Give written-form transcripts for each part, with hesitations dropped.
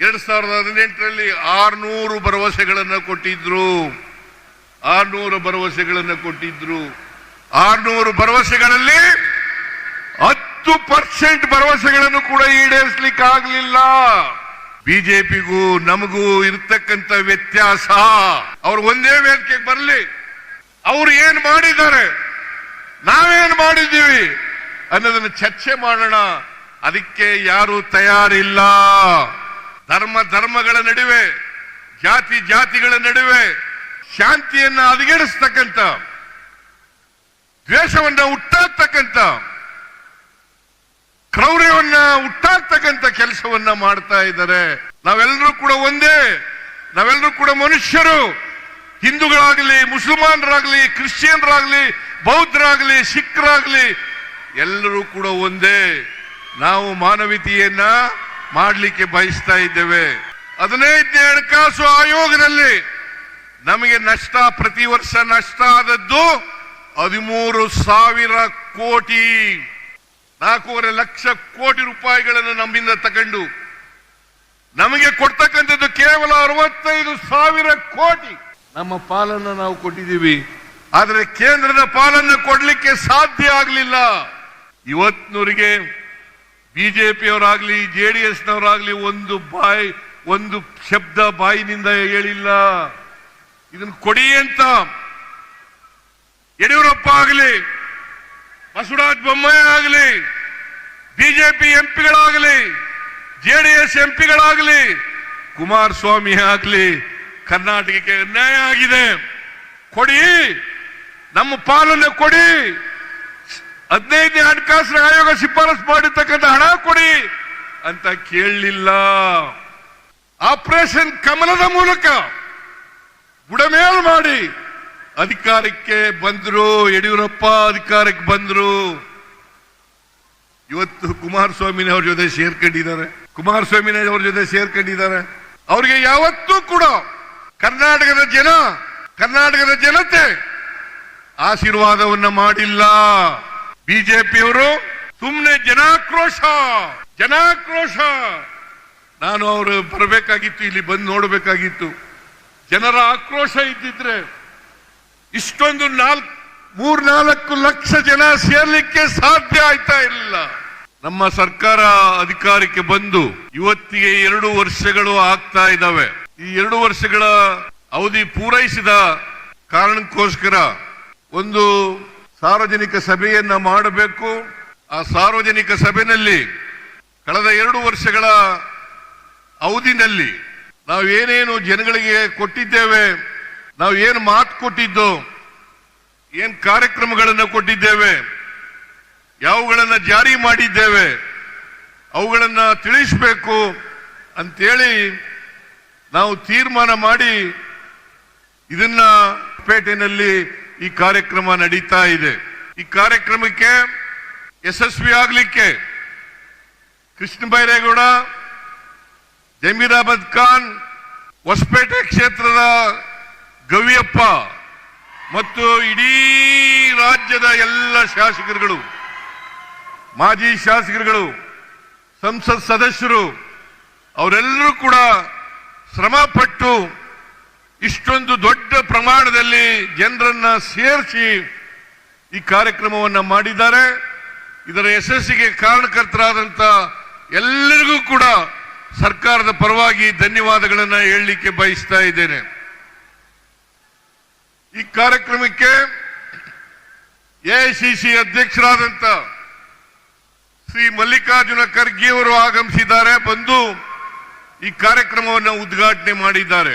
2018ರಲ್ಲಿ 600 ಭರವಸೆಗಳನ್ನು ಕೊಟ್ಟಿದ್ರು. 600 ಭರವಸೆಗಳನ್ನು ಕೊಟ್ಟಿದ್ರು. 600 ಭರವಸೆಗಳಲ್ಲಿ 10% ಭರವಸೆಗಳನ್ನು ಕೂಡ ಈಡೇರಿಸಲಿಕ್ಕೆ ಆಗಲಿಲ್ಲ. ಬಿಜೆಪಿಗೂ ನಮಗೂ ಇರತಕ್ಕಂತ ವ್ಯತ್ಯಾಸ, ಅವ್ರು ಒಂದೇ ವೇದಿಕೆಗೆ ಬರಲಿ, ಅವ್ರು ಏನ್ ಮಾಡಿದ್ದಾರೆ, ನಾವೇನ್ ಮಾಡಿದ್ದೀವಿ ಅನ್ನೋದನ್ನು ಚರ್ಚೆ ಮಾಡೋಣ. ಅದಕ್ಕೆ ಯಾರು ತಯಾರಿಲ್ಲ. ಧರ್ಮಗಳ ನಡುವೆ, ಜಾತಿಗಳ ನಡುವೆ ಶಾಂತಿಯನ್ನ ಹದಗೆಡಿಸ್ತಕ್ಕಂಥ, ದ್ವೇಷವನ್ನ ಹುಟ್ಟಾಕ್ತಕ್ಕಂಥ, ಕ್ರೌರ್ಯವನ್ನ ಹುಟ್ಟಾಕ್ತಕ್ಕಂಥ ಕೆಲಸವನ್ನ ಮಾಡ್ತಾ ಇದ್ದಾರೆ. ನಾವೆಲ್ಲರೂ ಕೂಡ ಒಂದೇ, ನಾವೆಲ್ಲರೂ ಕೂಡ ಮನುಷ್ಯರು. ಹಿಂದೂಗಳಾಗಲಿ, ಮುಸಲ್ಮಾನರಾಗಲಿ, ಕ್ರಿಶ್ಚಿಯನ್ರಾಗಲಿ, ಬೌದ್ಧರಾಗಲಿ, ಸಿಖ್ರಾಗಲಿ ಎಲ್ಲರೂ ಕೂಡ ಒಂದೇ. ನಾವು ಮಾನವೀಯತೆಯನ್ನ ಮಾಡಲಿಕ್ಕೆ ಬಯಸ್ತಾ ಇದ್ದೇವೆ. 15ನೇ ಹಣಕಾಸು ಆಯೋಗದಲ್ಲಿ ನಮಗೆ ನಷ್ಟ, ಪ್ರತಿ ವರ್ಷ ನಷ್ಟ ಆದದ್ದು 13,000 ಕೋಟಿ, 4.5 ಲಕ್ಷ ಕೋಟಿ ರೂಪಾಯಿಗಳನ್ನು ನಮ್ಮಿಂದ ತಗೊಂಡು ನಮಗೆ ಕೊಡ್ತಕ್ಕಂಥದ್ದು ಕೇವಲ 65,000 ಕೋಟಿ. ನಮ್ಮ ಪಾಲನ್ನು ನಾವು ಕೊಟ್ಟಿದ್ದೀವಿ, ಆದರೆ ಕೇಂದ್ರದ ಪಾಲನ್ನು ಕೊಡ್ಲಿಕ್ಕೆ ಸಾಧ್ಯ ಆಗಲಿಲ್ಲ. ಇವತ್ತಿನವರಿಗೆ ಬಿಜೆಪಿಯವರಾಗ್ಲಿ, ಜೆಡಿಎಸ್ನವರಾಗ್ಲಿ ಒಂದು ಶಬ್ದ ಬಾಯಿನಿಂದ ಹೇಳಿಲ್ಲ. ಇದನ್ನು ಕೊಡಿ ಅಂತ ಯಡಿಯೂರಪ್ಪ ಆಗಲಿ, ಬಸವರಾಜ ಬೊಮ್ಮಾಯಿ ಆಗಲಿ, ಬಿಜೆಪಿ ಎಂಪಿಗಳಾಗಲಿ, ಜೆಡಿಎಸ್ ಎಂಪಿಗಳಾಗಲಿ, ಕುಮಾರಸ್ವಾಮಿ ಆಗಲಿ, ಕರ್ನಾಟಕಕ್ಕೆ ಅನ್ಯಾಯ ಆಗಿದೆ, ಕೊಡಿ, ನಮ್ಮ ಪಾಲನ್ನು ಕೊಡಿ, 15ನೇ ಹಣಕಾಸಿನ ಆಯೋಗ ಶಿಫಾರಸು ಮಾಡಿರ್ತಕ್ಕಂಥ ಹಣ ಕೊಡಿ ಅಂತ ಕೇಳಲಿಲ್ಲ. ಆಪರೇಷನ್ ಕಮಲದ ಮೂಲಕ ಬುಡಮೇಲ್ ಮಾಡಿ ಅಧಿಕಾರಕ್ಕೆ ಬಂದ್ರು. ಯಡಿಯೂರಪ್ಪ ಅಧಿಕಾರಕ್ಕೆ ಬಂದ್ರು. ಇವತ್ತು ಕುಮಾರಸ್ವಾಮಿನವ್ರ ಜೊತೆ ಸೇರ್ಕೊಂಡಿದ್ದಾರೆ. ಅವರಿಗೆ ಯಾವತ್ತೂ ಕೂಡ ಕರ್ನಾಟಕದ ಜನತೆ ಆಶೀರ್ವಾದವನ್ನ ಮಾಡಿಲ್ಲ. ಬಿಜೆಪಿಯವರು ಸುಮ್ಮನೆ ಜನಾಕ್ರೋಶ. ನಾನು ಅವರು ಬರಬೇಕಾಗಿತ್ತು, ಇಲ್ಲಿ ಬಂದು ನೋಡಬೇಕಾಗಿತ್ತು. ಜನರ ಆಕ್ರೋಶ ಇದ್ದಿದ್ರೆ ಇಷ್ಟೊಂದು 3-4 ಲಕ್ಷ ಜನ ಸೇರ್ಲಿಕ್ಕೆ ಸಾಧ್ಯ ಆಯ್ತಾ ಇರಲಿಲ್ಲ. ನಮ್ಮ ಸರ್ಕಾರ ಅಧಿಕಾರಕ್ಕೆ ಬಂದು ಇವತ್ತಿಗೆ 2 ವರ್ಷಗಳು ಆಗ್ತಾ ಇದ್ದಾವೆ. ಈ 2 ವರ್ಷಗಳ ಅವಧಿ ಪೂರೈಸಿದ ಕಾರಣಕ್ಕೋಸ್ಕರ ಒಂದು ಸಾರ್ವಜನಿಕ ಸಭೆಯನ್ನ ಮಾಡಬೇಕು. ಆ ಸಾರ್ವಜನಿಕ ಸಭೆಯಲ್ಲಿ ಕಳೆದ 2 ವರ್ಷಗಳ ಅವಧಿನಲ್ಲಿ ನಾವು ಏನೇನು ಜನಗಳಿಗೆ ಕೊಟ್ಟಿದ್ದೇವೆ, ನಾವು ಏನು ಮಾತು ಕೊಟ್ಟಿದ್ದು, ಏನ್ ಕಾರ್ಯಕ್ರಮಗಳನ್ನು ಕೊಟ್ಟಿದ್ದೇವೆ, ಯಾವುಗಳನ್ನ ಜಾರಿ ಮಾಡಿದ್ದೇವೆ, ಅವುಗಳನ್ನ ತಿಳಿಸಬೇಕು ಅಂತೇಳಿ ನಾವು ತೀರ್ಮಾನ ಮಾಡಿ ಇದನ್ನ ಪೇಟೆನಲ್ಲಿ ಈ ಕಾರ್ಯಕ್ರಮ ನಡೀತಾ ಇದೆ. ಈ ಕಾರ್ಯಕ್ರಮಕ್ಕೆ ಯಶಸ್ವಿ ಆಗಲಿಕ್ಕೆ ಕೃಷ್ಣ ಬೈರೇಗೌಡ, ಜಮೀರ್ ಅಹಮದ್ ಖಾನ್, ಹೊಸಪೇಟೆ ಕ್ಷೇತ್ರದ ಗವಿಯಪ್ಪ ಮತ್ತು ಇಡೀ ರಾಜ್ಯದ ಎಲ್ಲ ಶಾಸಕರುಗಳು, ಮಾಜಿ ಶಾಸಕರುಗಳು, ಸಂಸತ್ ಸದಸ್ಯರು ಅವರೆಲ್ಲರೂ ಕೂಡ ಶ್ರಮ ಪಟ್ಟು ಇಷ್ಟೊಂದು ದೊಡ್ಡ ಪ್ರಮಾಣದಲ್ಲಿ ಜನರನ್ನ ಸೇರಿಸಿ ಈ ಕಾರ್ಯಕ್ರಮವನ್ನು ಮಾಡಿದ್ದಾರೆ. ಇದರ ಯಶಸ್ಸಿಗೆ ಕಾರಣಕರ್ತರಾದಂತ ಎಲ್ಲರಿಗೂ ಕೂಡ ಸರ್ಕಾರದ ಪರವಾಗಿ ಧನ್ಯವಾದಗಳನ್ನು ಹೇಳಲಿಕ್ಕೆ ಬಯಸ್ತಾ ಇದ್ದೇನೆ. ಈ ಕಾರ್ಯಕ್ರಮಕ್ಕೆ ಎಐಸಿಸಿ ಅಧ್ಯಕ್ಷರಾದಂತ ಶ್ರೀ ಮಲ್ಲಿಕಾರ್ಜುನ ಖರ್ಗೆ ಅವರು ಆಗಮಿಸಿದ್ದಾರೆ, ಬಂದು ಈ ಕಾರ್ಯಕ್ರಮವನ್ನು ಉದ್ಘಾಟನೆ ಮಾಡಿದ್ದಾರೆ.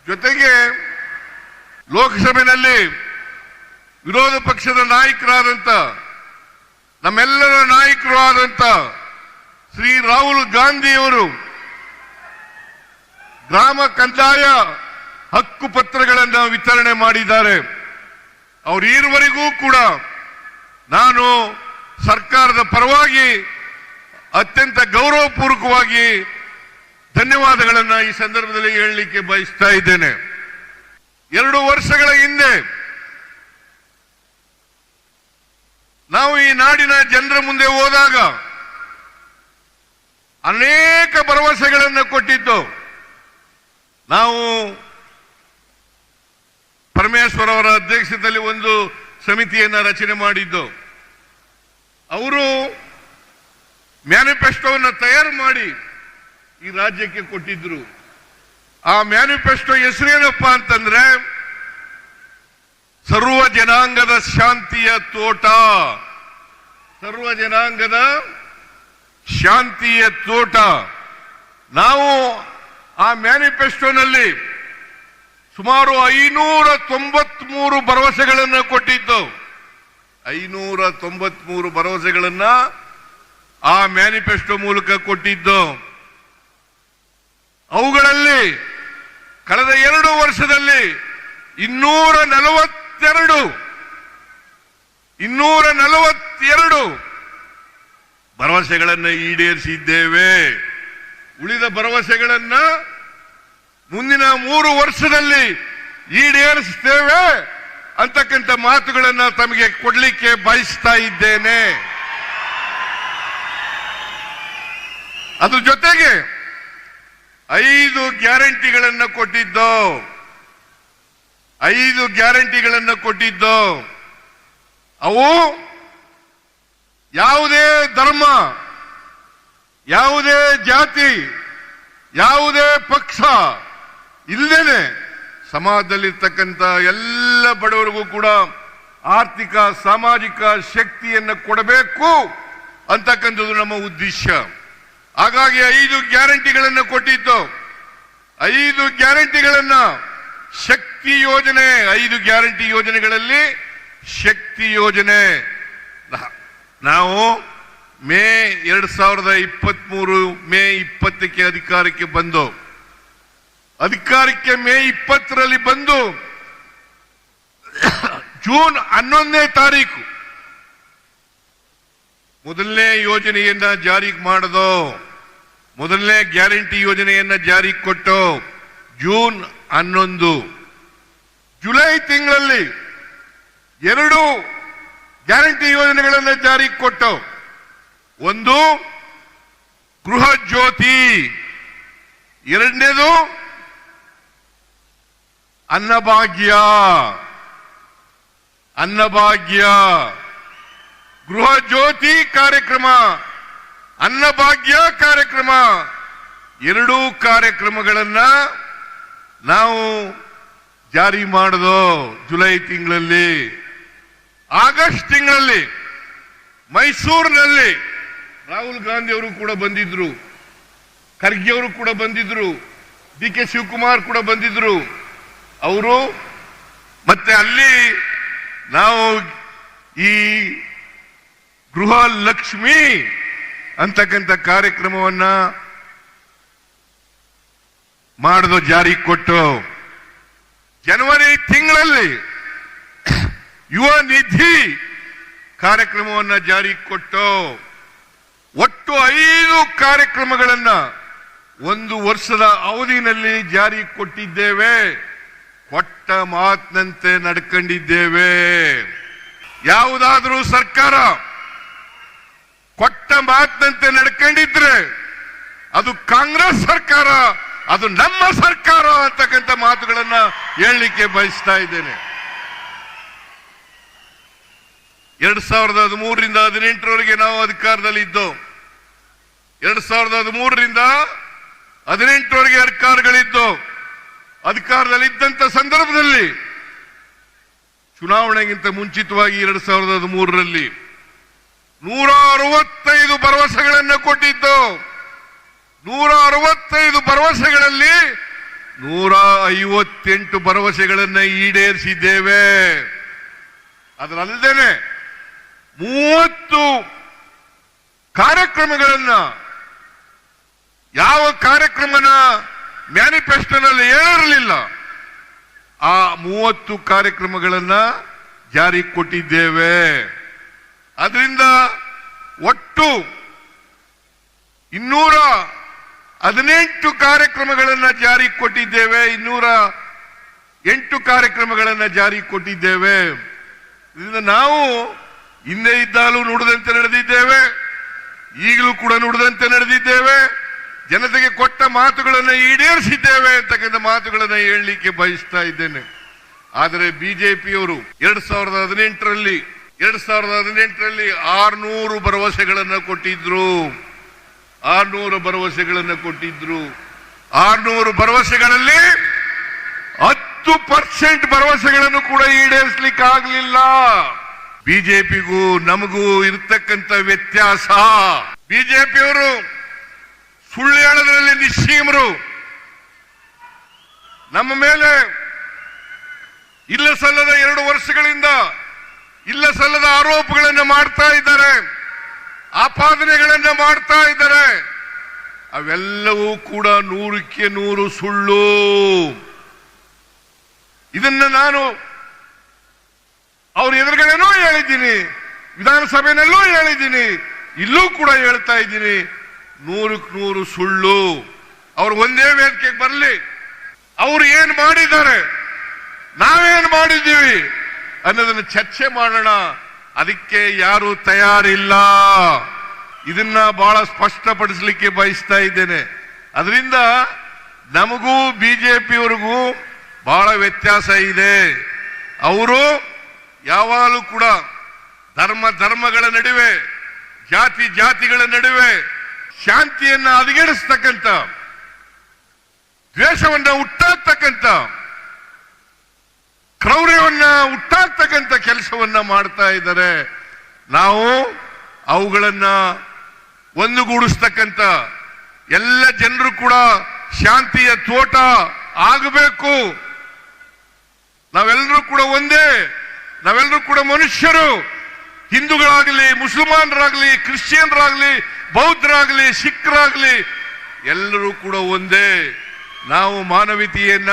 ಜೊತೆಗೆ ಲೋಕಸಭೆಯಲ್ಲಿ ವಿರೋಧ ಪಕ್ಷದ ನಾಯಕರಾದಂತ, ನಮ್ಮೆಲ್ಲರ ನಾಯಕರು ಆದಂತ ಶ್ರೀ ರಾಹುಲ್ ಗಾಂಧಿಯವರು ಗ್ರಾಮ ಕಂದಾಯ ಹಕ್ಕು ಪತ್ರಗಳನ್ನು ವಿತರಣೆ ಮಾಡಿದ್ದಾರೆ. ಅವರು ಈವರೆಗೂ ಕೂಡ ನಾನು ಸರ್ಕಾರದ ಪರವಾಗಿ ಅತ್ಯಂತ ಗೌರವಪೂರ್ವಕವಾಗಿ ಧನ್ಯವಾದಗಳನ್ನು ಈ ಸಂದರ್ಭದಲ್ಲಿ ಹೇಳಲಿಕ್ಕೆ ಬಯಸ್ತಾ ಇದ್ದೇನೆ. 2 ವರ್ಷಗಳ ಹಿಂದೆ ನಾವು ಈ ನಾಡಿನ ಜನರ ಮುಂದೆ ಹೋದಾಗ ಅನೇಕ ಭರವಸೆಗಳನ್ನು ಪರಮೇಶ್ವರ್ ಅವರ ಅಧ್ಯಕ್ಷತೆಯಲ್ಲಿ ಒಂದು ಸಮಿತಿಯನ್ನ ರಚನೆ ಮಾಡಿದ್ದು. ಅವರು ಮ್ಯಾನಿಫೆಸ್ಟೋವನ್ನು ತಯಾರು ಮಾಡಿ ಈ ರಾಜ್ಯಕ್ಕೆ ಕೊಟ್ಟಿದ್ರು. ಆ ಮ್ಯಾನಿಫೆಸ್ಟೋ ಹೆಸರೇನಪ್ಪ ಅಂತಂದ್ರೆ ಸರ್ವ ಜನಾಂಗದ ಶಾಂತಿಯ ತೋಟ. ಸರ್ವ ಜನಾಂಗದ ಶಾಂತಿಯ ತೋಟ. ನಾವು ಆ ಮ್ಯಾನಿಫೆಸ್ಟೋನಲ್ಲಿ ಸುಮಾರು 593 ಭರವಸೆಗಳನ್ನು ಕೊಟ್ಟಿದ್ದು. 593 ಭರವಸೆಗಳನ್ನ ಆ ಮ್ಯಾನಿಫೆಸ್ಟೋ ಮೂಲಕ ಕೊಟ್ಟಿದ್ದು. ಅವುಗಳಲ್ಲಿ ಕಳೆದ 2 ವರ್ಷದಲ್ಲಿ 242 ಭರವಸೆಗಳನ್ನು ಈಡೇರಿಸಿದ್ದೇವೆ. ಉಳಿದ ಭರವಸೆಗಳನ್ನ ಮುಂದಿನ 3 ವರ್ಷದಲ್ಲಿ ಈಡೇರಿಸುತ್ತೇವೆ ಅಂತಕ್ಕಂಥ ಮಾತುಗಳನ್ನ ತಮಗೆ ಕೊಡ್ಲಿಕ್ಕೆ ಬಯಸ್ತಾ ಇದ್ದೇನೆ. ಅದ್ರ ಜೊತೆಗೆ 5 ಗ್ಯಾರಂಟಿಗಳನ್ನು ಕೊಟ್ಟಿದ್ದು. 5 ಗ್ಯಾರಂಟಿಗಳನ್ನು ಕೊಟ್ಟಿದ್ದು. ಅವು ಯಾವುದೇ ಧರ್ಮ, ಯಾವುದೇ ಜಾತಿ, ಯಾವುದೇ ಪಕ್ಷ ಇಲ್ಲದೇನೆ ಸಮಾಜದಲ್ಲಿರ್ತಕ್ಕಂಥ ಎಲ್ಲ ಬಡವರಿಗೂ ಕೂಡ ಆರ್ಥಿಕ ಸಾಮಾಜಿಕ ಶಕ್ತಿಯನ್ನು ಕೊಡಬೇಕು ಅಂತಕ್ಕಂಥದ್ದು ನಮ್ಮ ಉದ್ದೇಶ. ಹಾಗಾಗಿ 5 ಗ್ಯಾರಂಟಿಗಳನ್ನು ಕೊಟ್ಟಿದ್ದು. 5 ಗ್ಯಾರಂಟಿಗಳನ್ನ ಶಕ್ತಿ ಯೋಜನೆ, 5 ಗ್ಯಾರಂಟಿ ಯೋಜನೆಗಳಲ್ಲಿ ಶಕ್ತಿ ಯೋಜನೆ. ನಾವು ಮೇ 2023 ಮೇ 20ಕ್ಕೆ ಅಧಿಕಾರಕ್ಕೆ ಬಂದು, ಮೇ 20ರಲ್ಲಿ ಬಂದು ಜೂನ್ 11ನೇ ತಾರೀಕು ಮೊದಲನೇ ಯೋಜನೆಯನ್ನ ಜಾರಿಗೆ ಮಾಡೋದು. ಮೊದಲನೇ ಗ್ಯಾರಂಟಿ ಯೋಜನೆಯನ್ನ ಜಾರಿಗೆ ಕೊಟ್ಟು ಜೂನ್ 11. ಜುಲೈ ತಿಂಗಳಲ್ಲಿ 2 ಗ್ಯಾರಂಟಿ ಯೋಜನೆಗಳನ್ನು ಜಾರಿಗೆ ಕೊಟ್ಟು, ಒಂದು ಗೃಹ ಜ್ಯೋತಿ, ಎರಡನೇದು ಅನ್ನಭಾಗ್ಯ. ಗೃಹ ಜ್ಯೋತಿ ಕಾರ್ಯಕ್ರಮ, ಅನ್ನಭಾಗ್ಯ ಕಾರ್ಯಕ್ರಮ, 2 ಕಾರ್ಯಕ್ರಮಗಳನ್ನ ನಾವು ಜಾರಿ ಮಾಡೋದು ಜುಲೈ ತಿಂಗಳಲ್ಲಿ. ಆಗಸ್ಟ್ ತಿಂಗಳಲ್ಲಿ ಮೈಸೂರಿನಲ್ಲಿ ರಾಹುಲ್ ಗಾಂಧಿ ಅವರು ಕೂಡ ಬಂದಿದ್ರು, ಖರ್ಗೆ ಅವರು ಕೂಡ ಬಂದಿದ್ರು, ಡಿ.ಕೆ. ಶಿವಕುಮಾರ್ ಕೂಡ ಬಂದಿದ್ರು. ಅವರು ಮತ್ತೆ ಅಲ್ಲಿ ನಾವು ಈ ಗೃಹ ಲಕ್ಷ್ಮಿ ಅಂತಕ್ಕಂಥ ಕಾರ್ಯಕ್ರಮವನ್ನ ಮಾಡೋದು ಜಾರಿ ಕೊಟ್ಟು, ಜನವರಿ ತಿಂಗಳಲ್ಲಿ ಯುವ ನಿಧಿ ಕಾರ್ಯಕ್ರಮವನ್ನು ಜಾರಿ ಕೊಟ್ಟು, ಒಟ್ಟು 5 ಕಾರ್ಯಕ್ರಮಗಳನ್ನ 1 ವರ್ಷದ ಅವಧಿಯಲ್ಲಿ ಜಾರಿ ಕೊಟ್ಟಿದ್ದೇವೆ. ಕೊಟ್ಟ ಮಾತಿನಂತೆ ನಡ್ಕೊಂಡಿದ್ದೇವೆ. ಯಾವುದಾದ್ರೂ ಸರ್ಕಾರ ಕೊಟ್ಟ ಮಾತಿನಂತೆ ನಡ್ಕೊಂಡಿದ್ರೆ ಅದು ಕಾಂಗ್ರೆಸ್ ಸರ್ಕಾರ, ಅದು ನಮ್ಮ ಸರ್ಕಾರ ಅಂತಕ್ಕಂಥ ಮಾತುಗಳನ್ನ ಹೇಳಲಿಕ್ಕೆ ಬಯಸ್ತಾ ಇದ್ದೇನೆ. 2013ರಿಂದ 18ರವರೆಗೆ ನಾವು ಅಧಿಕಾರದಲ್ಲಿ ಇದ್ದು. 2013ರಿಂದ 18ರವರೆಗೆ ಸರ್ಕಾರಗಳಿದ್ದು. ಅಧಿಕಾರದಲ್ಲಿ ಇದ್ದಂತ ಸಂದರ್ಭದಲ್ಲಿ ಚುನಾವಣೆಗಿಂತ ಮುಂಚಿತವಾಗಿ 2013ರಲ್ಲಿ 165 ಭರವಸೆಗಳನ್ನು ಕೊಟ್ಟಿದ್ದು. 165 ಭರವಸೆಗಳಲ್ಲಿ 158 ಭರವಸೆಗಳನ್ನು ಈಡೇರಿಸಿದ್ದೇವೆ. ಅದರಲ್ಲದೇನೆ 30 ಕಾರ್ಯಕ್ರಮಗಳನ್ನ, ಯಾವ ಕಾರ್ಯಕ್ರಮನ ಮ್ಯಾನಿಫೆಸ್ಟೋನಲ್ಲಿ ಹೇಳಿರಲಿಲ್ಲ, ಆ 30 ಕಾರ್ಯಕ್ರಮಗಳನ್ನ ಜಾರಿ ಕೊಟ್ಟಿದ್ದೇವೆ. ಅದರಿಂದ ಒಟ್ಟು 218 ಕಾರ್ಯಕ್ರಮಗಳನ್ನು ಜಾರಿ ಕೊಟ್ಟಿದ್ದೇವೆ. 208 ಕಾರ್ಯಕ್ರಮಗಳನ್ನು ಜಾರಿ ಕೊಟ್ಟಿದ್ದೇವೆ. ಇದರಿಂದ ನಾವು ಹಿಂದೆ ಇದ್ದಾಗಲೂ ನುಡಿದಂತೆ ನಡೆದಿದ್ದೇವೆ, ಈಗಲೂ ಕೂಡ ನುಡಿದಂತೆ ನಡೆದಿದ್ದೇವೆ. ಜನತೆಗೆ ಕೊಟ್ಟ ಮಾತುಗಳನ್ನು ಈಡೇರಿಸಿದ್ದೇವೆ ಅಂತಕ್ಕಂಥ ಮಾತುಗಳನ್ನು ಹೇಳಲಿಕ್ಕೆ ಬಯಸ್ತಾ ಇದ್ದೇನೆ. ಆದರೆ ಬಿಜೆಪಿಯವರು 2018ರಲ್ಲಿ 600 ಭರವಸೆಗಳನ್ನು ಕೊಟ್ಟಿದ್ರು. 600 ಭರವಸೆಗಳನ್ನು ಕೊಟ್ಟಿದ್ರು. 600 ಭರವಸೆಗಳಲ್ಲಿ 10% ಭರವಸೆಗಳನ್ನು ಕೂಡ ಈಡೇರಿಸಲಿಕ್ಕೆ ಆಗಲಿಲ್ಲ. ಬಿಜೆಪಿಗೂ ನಮಗೂ ಇರತಕ್ಕಂತ ವ್ಯತ್ಯಾಸ, ಬಿಜೆಪಿಯವರು ಸುಳ್ಳು ಹೇಳೋದ್ರಲ್ಲಿ ನಿಶ್ಚೀಮರು. ನಮ್ಮ ಮೇಲೆ ಇಲ್ಲ ಸಲ್ಲದ 2 ವರ್ಷಗಳಿಂದ ಇಲ್ಲ ಸಲ್ಲದ ಆರೋಪಗಳನ್ನು ಮಾಡ್ತಾ ಇದ್ದಾರೆ, ಆಪಾದನೆಗಳನ್ನು ಮಾಡ್ತಾ ಇದ್ದಾರೆ. ಅವೆಲ್ಲವೂ ಕೂಡ 100ಕ್ಕೆ 100 ಸುಳ್ಳು. ಇದನ್ನ ನಾನು ಅವ್ರ ಎದುರುಗಡೆನೂ ಹೇಳಿದ್ದೀನಿ, ವಿಧಾನಸಭೆಯಲ್ಲೂ ಹೇಳಿದ್ದೀನಿ, ಇಲ್ಲೂ ಕೂಡ ಹೇಳ್ತಾ ಇದ್ದೀನಿ, 100ಕ್ಕೆ 100 ಸುಳ್ಳು. ಅವ್ರು ಒಂದೇ ವೇದಿಕೆಗೆ ಬರಲಿ, ಅವ್ರು ಏನ್ ಮಾಡಿದ್ದಾರೆ, ನಾವೇನ್ ಮಾಡಿದ್ದೀವಿ ಅನ್ನೋದನ್ನ ಚರ್ಚೆ ಮಾಡೋಣ. ಅದಕ್ಕೆ ಯಾರು ತಯಾರಿಲ್ಲ. ಇದನ್ನ ಬಹಳ ಸ್ಪಷ್ಟಪಡಿಸಲಿಕ್ಕೆ ಬಯಸ್ತಾ ಇದ್ದೇನೆ. ಅದರಿಂದ ನಮಗೂ ಬಿಜೆಪಿಯವರಿಗೂ ಬಹಳ ವ್ಯತ್ಯಾಸ ಇದೆ. ಅವರು ಯಾವಾಗಲೂ ಕೂಡ ಧರ್ಮಗಳ ನಡುವೆ, ಜಾತಿಗಳ ನಡುವೆ ಶಾಂತಿಯನ್ನ ಹದಗೆಡಿಸ್ತಕ್ಕಂಥ, ದ್ವೇಷವನ್ನ ಹುಟ್ಟಾಕ್ತಕ್ಕಂಥ, ಕ್ರೌರ್ಯವನ್ನ ಹುಟ್ಟಾಕ್ತಕ್ಕಂಥ ಕೆಲಸವನ್ನ ಮಾಡ್ತಾ ಇದ್ದಾರೆ. ನಾವು ಅವುಗಳನ್ನ ಒಂದುಗೂಡಿಸ್ತಕ್ಕಂಥ, ಎಲ್ಲ ಜನರು ಕೂಡ ಶಾಂತಿಯ ತೋಟ ಆಗಬೇಕು. ನಾವೆಲ್ಲರೂ ಕೂಡ ಒಂದೇ, ನಾವೆಲ್ಲರೂ ಕೂಡ ಮನುಷ್ಯರು. ಹಿಂದೂಗಳಾಗಲಿ, ಮುಸಲ್ಮಾನರಾಗಲಿ, ಕ್ರಿಶ್ಚಿಯನ್ರಾಗಲಿ, ಬೌದ್ಧರಾಗಲಿ, ಸಿಖ್ರಾಗಲಿ ಎಲ್ಲರೂ ಕೂಡ ಒಂದೇ. ನಾವು ಮಾನವೀಯತೆಯನ್ನ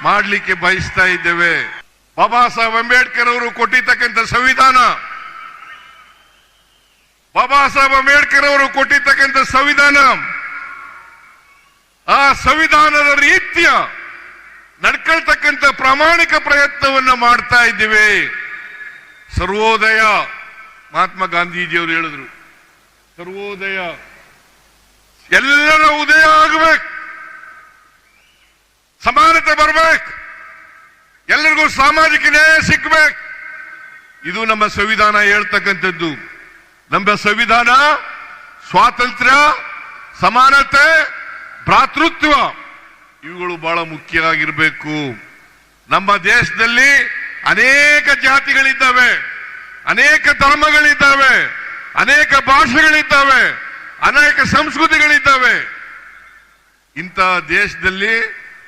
ಮಾಡಲಿಕ್ಕೆ ಬಯಸ್ತಾ ಇದ್ದೇವೆ. ಬಾಬಾ ಸಾಹೇಬ್ ಅಂಬೇಡ್ಕರ್ ಅವರು ಕೊಟ್ಟಿರ್ತಕ್ಕಂಥ ಸಂವಿಧಾನ, ಬಾಬಾ ಸಾಹೇಬ್ ಅಂಬೇಡ್ಕರ್ ಅವರು ಕೊಟ್ಟಿರ್ತಕ್ಕಂಥ ಸಂವಿಧಾನ, ಆ ಸಂವಿಧಾನದ ರೀತಿಯ ನಡ್ಕೊಳ್ತಕ್ಕಂಥ ಪ್ರಾಮಾಣಿಕ ಪ್ರಯತ್ನವನ್ನ ಮಾಡ್ತಾ ಇದ್ದೀವಿ. ಸರ್ವೋದಯ, ಮಹಾತ್ಮ ಗಾಂಧೀಜಿಯವರು ಹೇಳಿದ್ರು, ಸರ್ವೋದಯ, ಎಲ್ಲರ ಉದಯ ಆಗಬೇಕು, ಸಮಾನತೆ ಬರಬೇಕು, ಎಲ್ಲರಿಗೂ ಸಾಮಾಜಿಕ ನ್ಯಾಯ ಸಿಕ್ಕಬೇಕು. ಇದು ನಮ್ಮ ಸಂವಿಧಾನ ಹೇಳ್ತಕ್ಕಂಥದ್ದು. ನಮ್ಮ ಸಂವಿಧಾನ ಸ್ವಾತಂತ್ರ್ಯ, ಸಮಾನತೆ, ಭ್ರಾತೃತ್ವ ಇವುಗಳು ಬಹಳ ಮುಖ್ಯ ಆಗಿರಬೇಕು. ನಮ್ಮ ದೇಶದಲ್ಲಿ ಅನೇಕ ಜಾತಿಗಳಿದ್ದಾವೆ, ಅನೇಕ ಧರ್ಮಗಳಿದ್ದಾವೆ, ಅನೇಕ ಭಾಷೆಗಳಿದ್ದಾವೆ, ಅನೇಕ ಸಂಸ್ಕೃತಿಗಳಿದ್ದಾವೆ. ಇಂಥ ದೇಶದಲ್ಲಿ,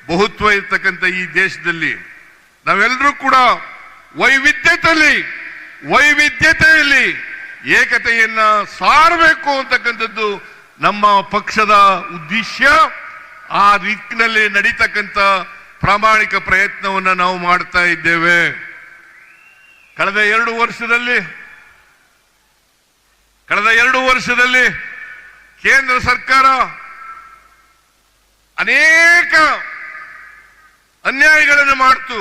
ಬಹುತ್ವ ಇರ್ತಕ್ಕಂಥ ಈ ದೇಶದಲ್ಲಿ ನಾವೆಲ್ಲರೂ ಕೂಡ ವೈವಿಧ್ಯತೆಯಲ್ಲಿ ಏಕತೆಯನ್ನ ಸಾರಬೇಕು ಅಂತಕ್ಕಂಥದ್ದು ನಮ್ಮ ಪಕ್ಷದ ಉದ್ದೇಶ. ಆ ದಿಕ್ಕಿನಲ್ಲಿ ನಡೀತಕ್ಕಂಥ ಪ್ರಾಮಾಣಿಕ ಪ್ರಯತ್ನವನ್ನು ನಾವು ಮಾಡ್ತಾ ಇದ್ದೇವೆ. ಕಳೆದ 2 ವರ್ಷದಲ್ಲಿ ಕೇಂದ್ರ ಸರ್ಕಾರ ಅನೇಕ ಅನ್ಯಾಯಗಳನ್ನು ಮಾಡ್ತು.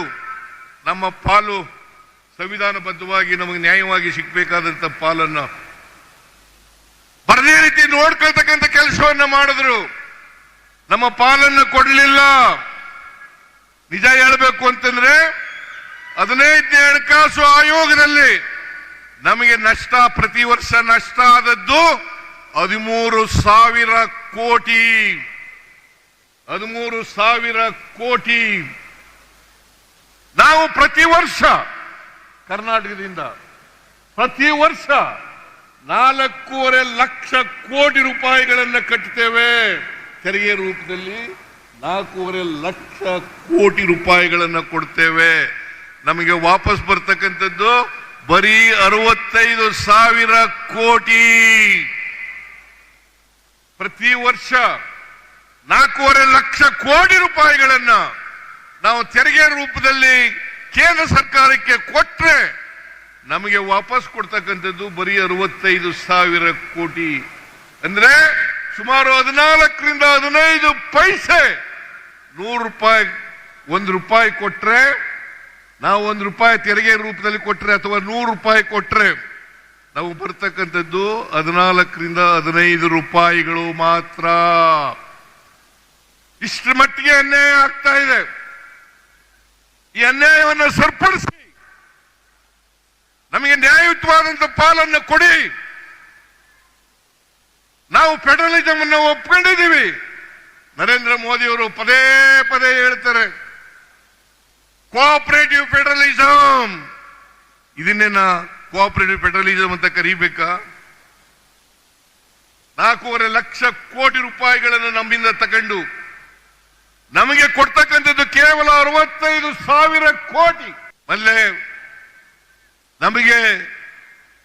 ನಮ್ಮ ಪಾಲು ಸಂವಿಧಾನಬದ್ಧವಾಗಿ ನಮಗೆ ನ್ಯಾಯವಾಗಿ ಸಿಗಬೇಕಾದಂತ ಪಾಲನ್ನ ಬರದೇ ರೀತಿ ನೋಡ್ಕೊಳ್ತಕ್ಕಂಥ ಕೆಲಸವನ್ನ ಮಾಡಿದ್ರು. ನಮ್ಮ ಪಾಲನ್ನು ಕೊಡಲಿಲ್ಲ. ನಿಜ ಹೇಳಬೇಕು ಅಂತಂದ್ರೆ 15ನೇ ಹಣಕಾಸು ಆಯೋಗದಲ್ಲಿ ನಮಗೆ ನಷ್ಟ, ಪ್ರತಿ ವರ್ಷ ನಷ್ಟ ಆದದ್ದು 13,000 ಕೋಟಿ. 13,000 ಕೋಟಿ. ನಾವು ಪ್ರತಿ ವರ್ಷ ಕರ್ನಾಟಕದಿಂದ ಪ್ರತಿ ವರ್ಷ 4.5 ಲಕ್ಷ ಕೋಟಿ ರೂಪಾಯಿಗಳನ್ನು ಕಟ್ಟುತ್ತೇವೆ. ತೆರಿಗೆ ರೂಪದಲ್ಲಿ 4.5 ಲಕ್ಷ ಕೋಟಿ ರೂಪಾಯಿಗಳನ್ನು ಕೊಡ್ತೇವೆ. ನಮಗೆ ವಾಪಸ್ ಬರ್ತಕ್ಕಂಥದ್ದು ಬರೀ 65,000 ಕೋಟಿ. ಪ್ರತಿ ವರ್ಷ 4.5 ಲಕ್ಷ ಕೋಟಿ ರೂಪಾಯಿಗಳನ್ನ ನಾವು ತೆರಿಗೆ ರೂಪದಲ್ಲಿ ಕೇಂದ್ರ ಸರ್ಕಾರಕ್ಕೆ ಕೊಟ್ರೆ ನಮಗೆ ವಾಪಸ್ ಕೊಡ್ತಕ್ಕಂಥದ್ದು ಬರೀ 65,000 ಕೋಟಿ. ಅಂದ್ರೆ ಸುಮಾರು 14ರಿಂದ 15 ಪೈಸೆ. 100 ರೂಪಾಯಿ, 1 ರೂಪಾಯಿ ಕೊಟ್ರೆ, ನಾವು 1 ರೂಪಾಯಿ ತೆರಿಗೆ ರೂಪದಲ್ಲಿ ಕೊಟ್ರೆ ಅಥವಾ 100 ರೂಪಾಯಿ ಕೊಟ್ರೆ ನಾವು ಬರ್ತಕ್ಕಂಥದ್ದು 14ರಿಂದ 15 ರೂಪಾಯಿಗಳು ಮಾತ್ರ. ಇಷ್ಟರ ಮಟ್ಟಿಗೆ ಅನ್ಯಾಯ ಆಗ್ತಾ ಇದೆ. ಈ ಅನ್ಯಾಯವನ್ನು ಸರಿಪಡಿಸಿ ನಮಗೆ ನ್ಯಾಯಯುತವಾದಂತಹ ಪಾಲನ್ನು ಕೊಡಿ. ನಾವು ಫೆಡರಲಿಸಂ ಅನ್ನು ಒಪ್ಕೊಂಡಿದ್ದೀವಿ. ನರೇಂದ್ರ ಮೋದಿಯವರು ಪದೇ ಪದೇ ಹೇಳ್ತಾರೆ ಕೋಆಪರೇಟಿವ್ ಫೆಡರಲಿಸಂ. ಇದನ್ನೇನ ಕೋಆಪರೇಟಿವ್ ಫೆಡರಲಿಸಂ ಅಂತ ಕರೀಬೇಕಾ? 4.5 ಲಕ್ಷ ಕೋಟಿ ರೂಪಾಯಿಗಳನ್ನು ನಮ್ಮಿಂದ ತಗೊಂಡು ನಮಗೆ ಕೊಡ್ತಕ್ಕಂಥದ್ದು ಕೇವಲ 65,000 ಕೋಟಿ. ಅಲ್ಲೇ ನಮಗೆ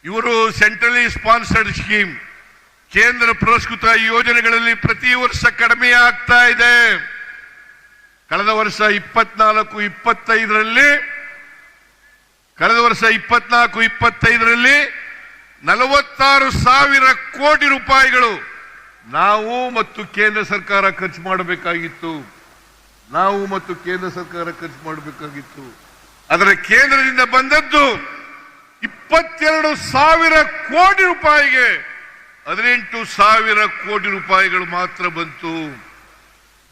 ಇವರು ಸೆಂಟ್ರಲಿ ಸ್ಪಾನ್ಸರ್ಡ್ ಸ್ಕೀಮ್, ಕೇಂದ್ರ ಪುರಸ್ಕೃತ ಯೋಜನೆಗಳಲ್ಲಿ ಪ್ರತಿ ವರ್ಷ ಕಡಿಮೆ ಆಗ್ತಾ ಇದೆ. ಕಳೆದ ವರ್ಷ 24-25ರಲ್ಲಿ 46,000 ಕೋಟಿ ರೂಪಾಯಿಗಳು ನಾವು ಮತ್ತು ಕೇಂದ್ರ ಸರ್ಕಾರ ಖರ್ಚು ಮಾಡಬೇಕಾಗಿತ್ತು. ಆದರೆ ಕೇಂದ್ರದಿಂದ ಬಂದದ್ದು 22,000 ಕೋಟಿ ರೂಪಾಯಿಗೆ 18,000 ಕೋಟಿ ರೂಪಾಯಿಗಳು ಮಾತ್ರ ಬಂತು.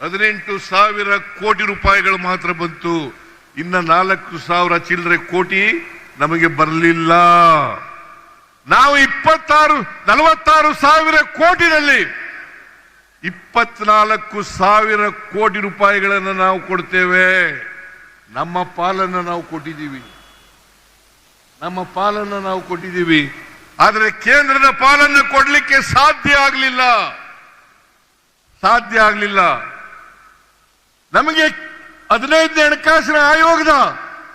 18,000 ಕೋಟಿ ರೂಪಾಯಿಗಳು ಮಾತ್ರ ಬಂತು. ಇನ್ನ 4,000 ಚಿಲ್ಲರೆ ಕೋಟಿ ನಮಗೆ ಬರಲಿಲ್ಲ. ನಾವು 46,000 ಕೋಟಿನಲ್ಲಿ 24,000 ಕೋಟಿ ರೂಪಾಯಿಗಳನ್ನು ನಾವು ಕೊಡ್ತೇವೆ. ನಮ್ಮ ಪಾಲನ್ನು ನಾವು ಕೊಟ್ಟಿದ್ದೀವಿ. ಆದರೆ ಕೇಂದ್ರದ ಪಾಲನ್ನು ಕೊಡಲಿಕ್ಕೆ ಸಾಧ್ಯ ಆಗಲಿಲ್ಲ. ನಮಗೆ 15ನೇ ಹಣಕಾಸಿನ ಆಯೋಗದ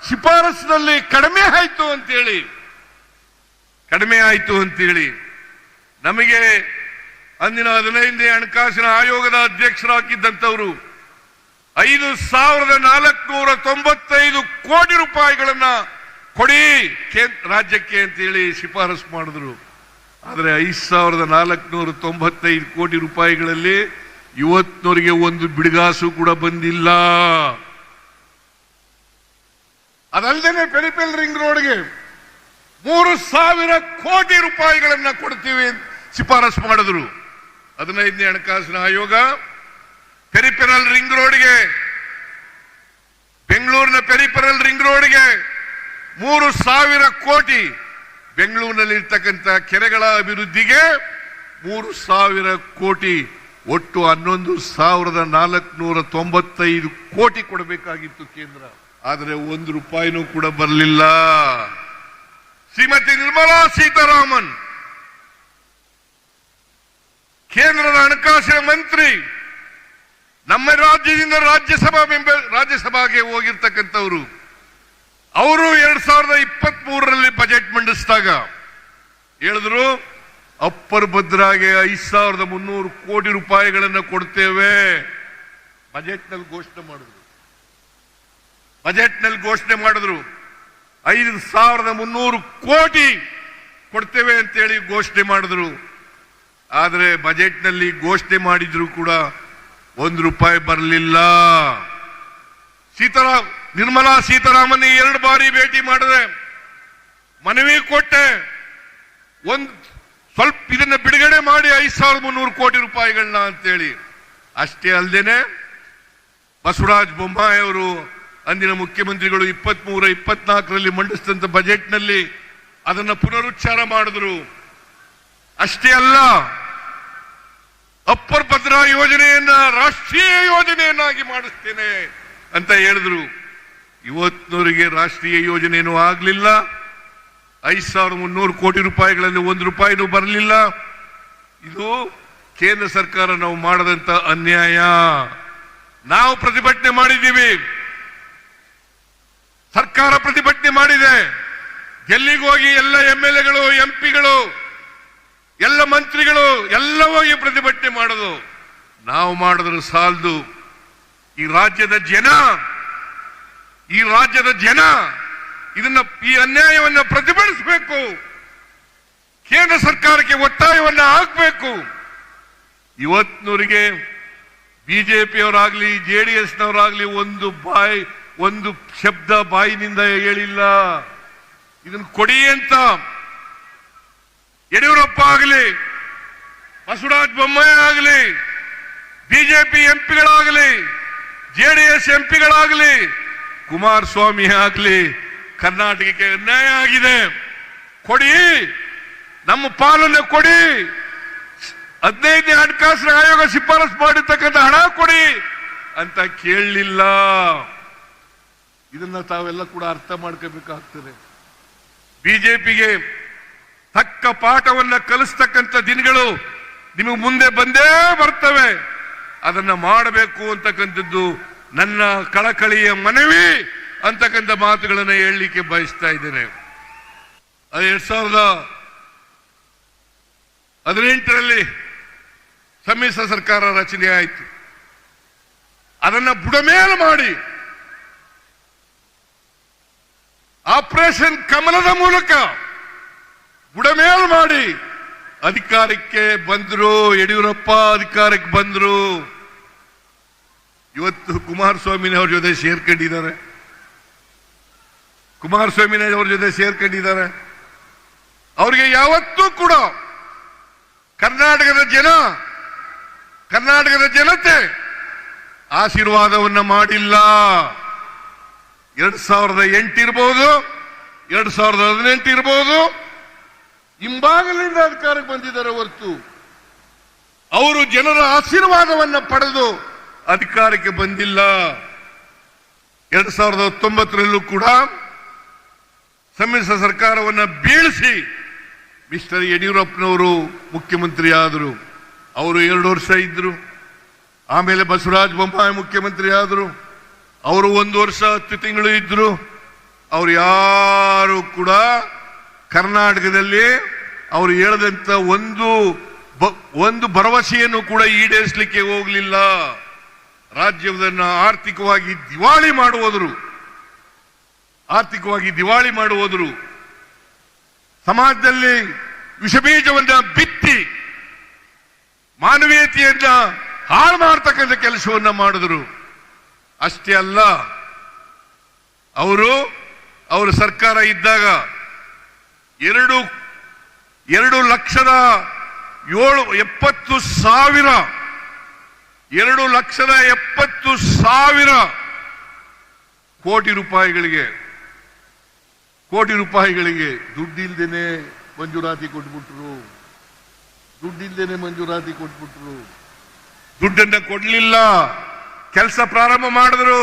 ಶಿಫಾರಸಿನಲ್ಲಿ ಕಡಿಮೆ ಆಯಿತು ಅಂತೇಳಿ ನಮಗೆ ಅಂದಿನ 15ನೇ ಹಣಕಾಸಿನ ಆಯೋಗದ ಅಧ್ಯಕ್ಷರಾಗಿದ್ದಂಥವರು 5,495 ಕೋಟಿ ರೂಪಾಯಿಗಳನ್ನ ಕೊಡಿ ರಾಜ್ಯಕ್ಕೆ ಅಂತೇಳಿ ಶಿಫಾರಸು ಮಾಡಿದ್ರು. ಆದರೆ 5,495 ಕೋಟಿ ರೂಪಾಯಿಗಳಲ್ಲಿ ಇವತ್ತಿನವರಿಗೆ ಒಂದು ಬಿಡುಗಾಸು ಕೂಡ ಬಂದಿಲ್ಲ. ಅದಲ್ಲದೆ ಪೆರಿಫೆರಲ್ ರಿಂಗ್ ರೋಡ್ಗೆ 3,000 ಕೋಟಿ ರೂಪಾಯಿಗಳನ್ನ ಕೊಡ್ತೀವಿ ಶಿಫಾರಸು ಮಾಡಿದ್ರು 15ನೇ ಹಣಕಾಸಿನ ಆಯೋಗ. ಪೆರಿಫೆರಲ್ ರಿಂಗ್ ರೋಡ್ಗೆ, ಬೆಂಗಳೂರಿನ ಪೆರಿಫೆರಲ್ ರಿಂಗ್ ರೋಡ್ಗೆ 3,000 ಕೋಟಿ, ಬೆಂಗಳೂರಿನಲ್ಲಿ ಇರ್ತಕ್ಕಂಥ ಕೆರೆಗಳ ಅಭಿವೃದ್ಧಿಗೆ 3,000 ಕೋಟಿ, ಒಟ್ಟು 11,495 ಕೋಟಿ ಕೊಡಬೇಕಾಗಿತ್ತು ಕೇಂದ್ರ. ಆದರೆ 1 ರೂಪಾಯಿನೂ ಕೂಡ ಬರಲಿಲ್ಲ. ಶ್ರೀಮತಿ ನಿರ್ಮಲಾ ಸೀತಾರಾಮನ್ ಕೇಂದ್ರದ ಹಣಕಾಸಿನ ಮಂತ್ರಿ, ನಮ್ಮ ರಾಜ್ಯದಿಂದ ರಾಜ್ಯಸಭೆಗೆ ಹೋಗಿರ್ತಕ್ಕಂಥವರು, ಅವರು 2023ರಲ್ಲಿ ಬಜೆಟ್ ಮಂಡಿಸಿದಾಗ ಹೇಳಿದ್ರು ಅಪ್ಪರ್ ಭದ್ರಾಗೆ 5,300 ಕೋಟಿ ರೂಪಾಯಿಗಳನ್ನು ಕೊಡ್ತೇವೆ. ಬಜೆಟ್ನಲ್ಲಿ ಘೋಷಣೆ ಮಾಡಿದ್ರು 5,300 ಕೋಟಿ ಕೊಡ್ತೇವೆ ಅಂತೇಳಿ ಘೋಷಣೆ ಮಾಡಿದ್ರು. ಆದರೆ ಬಜೆಟ್ನಲ್ಲಿ ಘೋಷಣೆ ಮಾಡಿದ್ರು ಕೂಡ 1 ರೂಪಾಯಿ ಬರಲಿಲ್ಲ. ನಿರ್ಮಲಾ ಸೀತಾರಾಮನ್ 2 ಬಾರಿ ಭೇಟಿ ಮಾಡಿದೆ, ಮನವಿ ಕೊಟ್ಟೆ, ಸ್ವಲ್ಪ ಇದನ್ನ ಬಿಡುಗಡೆ ಮಾಡಿ 5,300 ಕೋಟಿ ರೂಪಾಯಿಗಳನ್ನ ಅಂತೇಳಿ. ಅಷ್ಟೇ ಅಲ್ಲದೇನೆ ಬಸವರಾಜ ಬೊಮ್ಮಾಯಿ ಅವರು ಅಂದಿನ ಮುಖ್ಯಮಂತ್ರಿಗಳು 23-24ರಲ್ಲಿ ಮಂಡಿಸಿದಂತ ಬಜೆಟ್ನಲ್ಲಿ ಅದನ್ನ ಪುನರುಚ್ಚಾರ ಮಾಡಿದ್ರು. ಅಷ್ಟೇ ಅಲ್ಲ, ಅಪ್ಪರ್ ಭದ್ರಾ ಯೋಜನೆಯನ್ನ ರಾಷ್ಟ್ರೀಯ ಯೋಜನೆಯನ್ನಾಗಿ ಮಾಡಿಸ್ತೇನೆ ಅಂತ ಹೇಳಿದ್ರು. ಇವತ್ತಿನವರಿಗೆ ರಾಷ್ಟ್ರೀಯ ಯೋಜನೆಯೂ ಆಗಲಿಲ್ಲ. 5,300 ಕೋಟಿ ರೂಪಾಯಿಗಳಲ್ಲಿ 1 ರೂಪಾಯಿನೂ ಬರಲಿಲ್ಲ. ಇದು ಕೇಂದ್ರ ಸರ್ಕಾರ ನಾವು ಮಾಡದಂತ ಅನ್ಯಾಯ. ನಾವು ಪ್ರತಿಭಟನೆ ಮಾಡಿದ್ದೀವಿ, ಸರ್ಕಾರ ಪ್ರತಿಭಟನೆ ಮಾಡಿದೆ. ಡೆಲ್ಲಿಗೆ ಹೋಗಿ ಎಲ್ಲ MLAಗಳು, MP ಗಳು, ಎಲ್ಲ ಮಂತ್ರಿಗಳು ಎಲ್ಲ ಹೋಗಿ ಪ್ರತಿಭಟನೆ ಮಾಡೋದು. ನಾವು ಮಾಡಿದ್ರು ಸಾಲದು. ಈ ರಾಜ್ಯದ ಜನ ಈ ಅನ್ಯಾಯವನ್ನು ಪ್ರತಿಭಟಿಸಬೇಕು, ಕೇಂದ್ರ ಸರ್ಕಾರಕ್ಕೆ ಒತ್ತಾಯವನ್ನ ಹಾಕಬೇಕು. ಇವತ್ತಿನವರಿಗೆ ಬಿಜೆಪಿಯವರಾಗ್ಲಿ JDSನವರಾಗ್ಲಿ ಒಂದು ಶಬ್ದ ಬಾಯಿನಿಂದ ಹೇಳಿಲ್ಲ. ಇದನ್ನು ಕೊಡಿ ಅಂತ ಯಡಿಯೂರಪ್ಪ ಆಗಲಿ, ಬಸವರಾಜ ಬೊಮ್ಮಾಯಿ ಆಗಲಿ, ಬಿಜೆಪಿ MP ಗಳಾಗಲಿ, JDS MP ಗಳಾಗಲಿ ಕುಮಾರಸ್ವಾಮಿ ಆಗ್ಲಿ ಕರ್ನಾಟಕಕ್ಕೆ ಅನ್ಯಾಯ ಆಗಿದೆ, ಕೊಡಿ, ನಮ್ಮ ಪಾಲನೆ ಕೊಡಿ, 15ನೇ ಹಣಕಾಸಿನ ಆಯೋಗ ಶಿಫಾರಸು ಮಾಡಿರ್ತಕ್ಕಂಥ ಹಣ ಕೊಡಿ ಅಂತ ಕೇಳಲಿಲ್ಲ. ಇದನ್ನ ತಾವೆಲ್ಲ ಕೂಡ ಅರ್ಥ ಮಾಡ್ಕೋಬೇಕಾಗ್ತದೆ. ಬಿಜೆಪಿಗೆ ತಕ್ಕ ಪಾಠವನ್ನ ಕಲಿಸ್ತಕ್ಕಂಥ ದಿನಗಳು ನಿಮಗೆ ಮುಂದೆ ಬಂದೇ ಬರ್ತವೆ. ಅದನ್ನ ಮಾಡಬೇಕು ಅಂತಕ್ಕಂಥದ್ದು ನನ್ನ ಕಳಕಳಿಯ ಮನವಿ ಅಂತಕ್ಕಂಥ ಮಾತುಗಳನ್ನು ಹೇಳಲಿಕ್ಕೆ ಬಯಸ್ತಾ ಇದ್ದೇನೆ. 2018ರಲ್ಲಿ ಸಮ್ಮಿಶ್ರ ಸರ್ಕಾರ ರಚನೆ ಆಯಿತು. ಅದನ್ನ ಬುಡಮೇಲು ಮಾಡಿ ಆಪರೇಷನ್ ಕಮಲದ ಮೂಲಕ ಬುಡಮೇಲು ಮಾಡಿ ಅಧಿಕಾರಕ್ಕೆ ಬಂದ್ರು. ಯಡಿಯೂರಪ್ಪ ಅಧಿಕಾರಕ್ಕೆ ಬಂದ್ರು. ಇವತ್ತು ಕುಮಾರಸ್ವಾಮಿನವ್ರ ಜೊತೆ ಸೇರ್ಕೊಂಡಿದ್ದಾರೆ. ಕುಮಾರಸ್ವಾಮಿನವ್ರ ಜೊತೆ ಸೇರ್ಕೊಂಡಿದ್ದಾರೆ. ಅವರಿಗೆ ಯಾವತ್ತೂ ಕೂಡ ಕರ್ನಾಟಕದ ಜನತೆ ಆಶೀರ್ವಾದವನ್ನ ಮಾಡಿಲ್ಲ. 2008 ಇರಬಹುದು, 2018 ಇರಬಹುದು, ಹಿಂಬಾಗಲಿಂದ ಅಧಿಕಾರಕ್ಕೆ ಬಂದಿದ್ದಾರೆ ಹೊರತು ಅವರು ಜನರ ಆಶೀರ್ವಾದವನ್ನ ಪಡೆದು ಅಧಿಕಾರಕ್ಕೆ ಬಂದಿಲ್ಲ. 2019ರಲ್ಲೂ ಕೂಡ ಸಮ್ಮಿಶ್ರ ಸರ್ಕಾರವನ್ನ ಬೀಳಿಸಿ ಮಿಸ್ಟರ್ ಯಡಿಯೂರಪ್ಪನವರು ಮುಖ್ಯಮಂತ್ರಿ ಆದರು. ಅವರು 2 ವರ್ಷ ಇದ್ರು. ಆಮೇಲೆ ಬಸವರಾಜ ಬೊಮ್ಮಾಯಿ ಮುಖ್ಯಮಂತ್ರಿ ಆದರು. ಅವರು 1 ವರ್ಷ 10 ತಿಂಗಳು ಇದ್ರು. ಅವರು ಯಾರು ಕೂಡ ಕರ್ನಾಟಕದಲ್ಲಿ ಅವರು ಹೇಳದಂತ ಒಂದು ಭರವಸೆಯನ್ನು ಕೂಡ ಈಡೇರಿಸಲಿಕ್ಕೆ ಹೋಗಲಿಲ್ಲ. ರಾಜ್ಯವನ್ನ ಆರ್ಥಿಕವಾಗಿ ದಿವಾಳಿ ಮಾಡುವುದರು. ಸಮಾಜದಲ್ಲಿ ವಿಷಬೀಜವನ್ನ ಬಿತ್ತಿ ಮಾನವೀಯತೆಯನ್ನ ಹಾಳು ಮಾಡತಕ್ಕಂಥ ಕೆಲಸವನ್ನ ಮಾಡಿದ್ರು. ಅಷ್ಟೇ ಅಲ್ಲ, ಅವರ ಸರ್ಕಾರ ಇದ್ದಾಗ 2,70,000 ಕೋಟಿ ರೂಪಾಯಿಗಳಿಗೆ ದುಡ್ಡಿಲ್ದೇನೆ ಮಂಜೂರಾತಿ ಕೊಟ್ಬಿಟ್ರು. ದುಡ್ಡನ್ನ ಕೊಡ್ಲಿಲ್ಲ. ಕೆಲಸ ಪ್ರಾರಂಭ ಮಾಡಿದ್ರು,